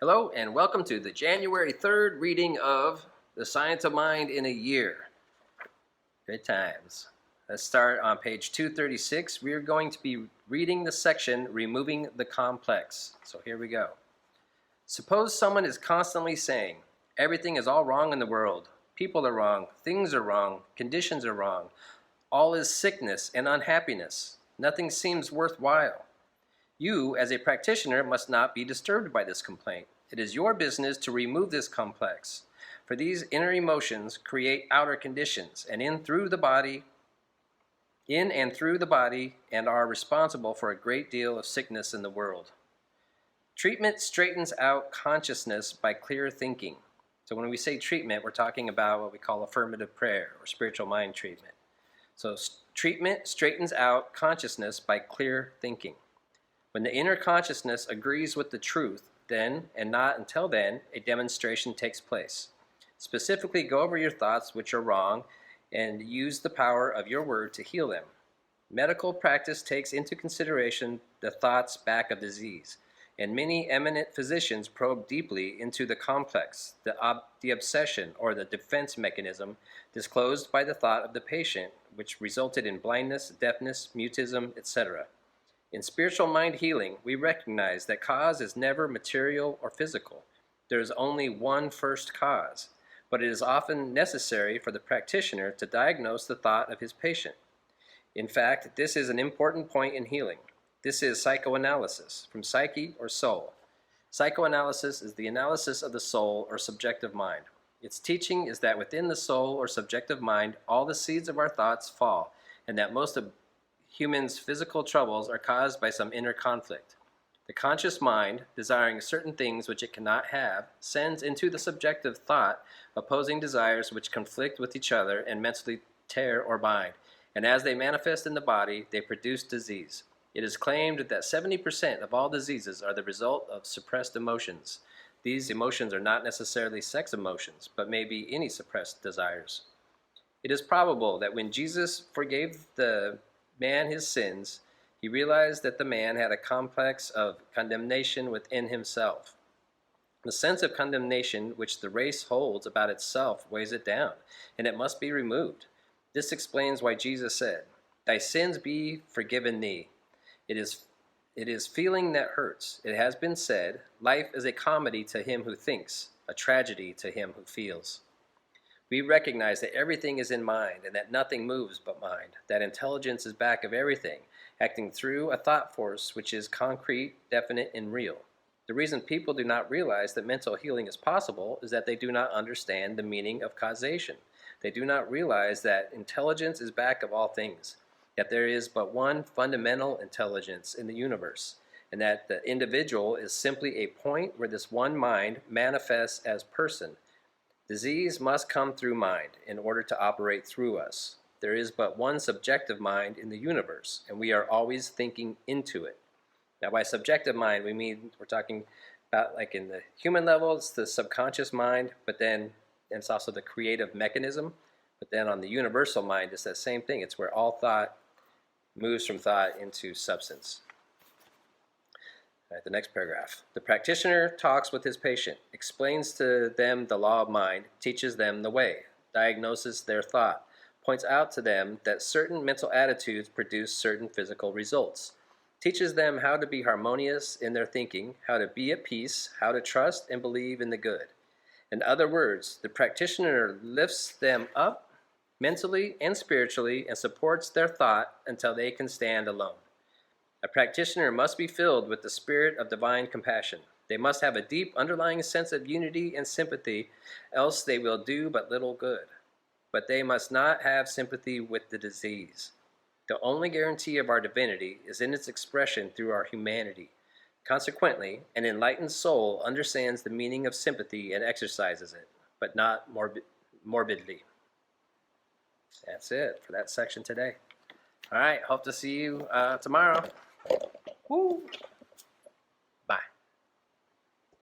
Hello and welcome to the January 3rd reading of The Science of Mind in a Year. Good times. Let's start on page 236. We are going to be reading the section Removing the Complex. So here we go. Suppose someone is constantly saying, everything is all wrong in the world. People are wrong, things are wrong, conditions are wrong. All is sickness and unhappiness. Nothing seems worthwhile. You, as a practitioner, must not be disturbed by this complaint. It is your business to remove this complex, for these inner emotions create outer conditions, and in and through the body, and are responsible for a great deal of sickness in the world. Treatment straightens out consciousness by clear thinking. So when we say treatment, we're talking about what we call affirmative prayer or spiritual mind treatment. So treatment straightens out consciousness by clear thinking. When the inner consciousness agrees with the truth, then, and not until then, a demonstration takes place. Specifically, go over your thoughts which are wrong and use the power of your word to heal them. Medical practice takes into consideration the thoughts back of disease, and many eminent physicians probe deeply into the complex, the obsession or the defense mechanism disclosed by the thought of the patient, which resulted in blindness, deafness, mutism, etc. In spiritual mind healing, we recognize that cause is never material or physical. There is only one first cause, but it is often necessary for the practitioner to diagnose the thought of his patient. In fact, this is an important point in healing. This is psychoanalysis, from psyche or soul. Psychoanalysis is the analysis of the soul or subjective mind. Its teaching is that within the soul or subjective mind, all the seeds of our thoughts fall, and that most of humans' physical troubles are caused by some inner conflict. The conscious mind, desiring certain things which it cannot have, sends into the subjective thought opposing desires which conflict with each other and mentally tear or bind, and as they manifest in the body, they produce disease. It is claimed that 70% of all diseases are the result of suppressed emotions. These emotions are not necessarily sex emotions, but may be any suppressed desires. It is probable that when Jesus forgave the man his sins, he realized that the man had a complex of condemnation within himself. The sense of condemnation which the race holds about itself weighs it down, and it must be removed. This explains why Jesus said, "Thy sins be forgiven thee." It is feeling that hurts. It has been said, life is a comedy to him who thinks, a tragedy to him who feels. We recognize that everything is in mind and that nothing moves but mind, that intelligence is back of everything, acting through a thought force which is concrete, definite, and real. The reason people do not realize that mental healing is possible is that they do not understand the meaning of causation. They do not realize that intelligence is back of all things, that there is but one fundamental intelligence in the universe, and that the individual is simply a point where this one mind manifests as person. Disease must come through mind in order to operate through us. There is but one subjective mind in the universe, and we are always thinking into it. Now, by subjective mind, we're talking about, like in the human level, it's the subconscious mind, but then it's also the creative mechanism. But then on the universal mind, it's that same thing. It's where all thought moves from thought into substance. All right, the next paragraph. The practitioner talks with his patient, explains to them the law of mind, teaches them the way, diagnoses their thought, points out to them that certain mental attitudes produce certain physical results, teaches them how to be harmonious in their thinking, how to be at peace, how to trust and believe in the good. In other words, the practitioner lifts them up mentally and spiritually and supports their thought until they can stand alone. A practitioner must be filled with the spirit of divine compassion. They must have a deep underlying sense of unity and sympathy, else they will do but little good. But they must not have sympathy with the disease. The only guarantee of our divinity is in its expression through our humanity. Consequently, an enlightened soul understands the meaning of sympathy and exercises it, but not morbidly. That's it for that section today. All right, hope to see you tomorrow. Woo!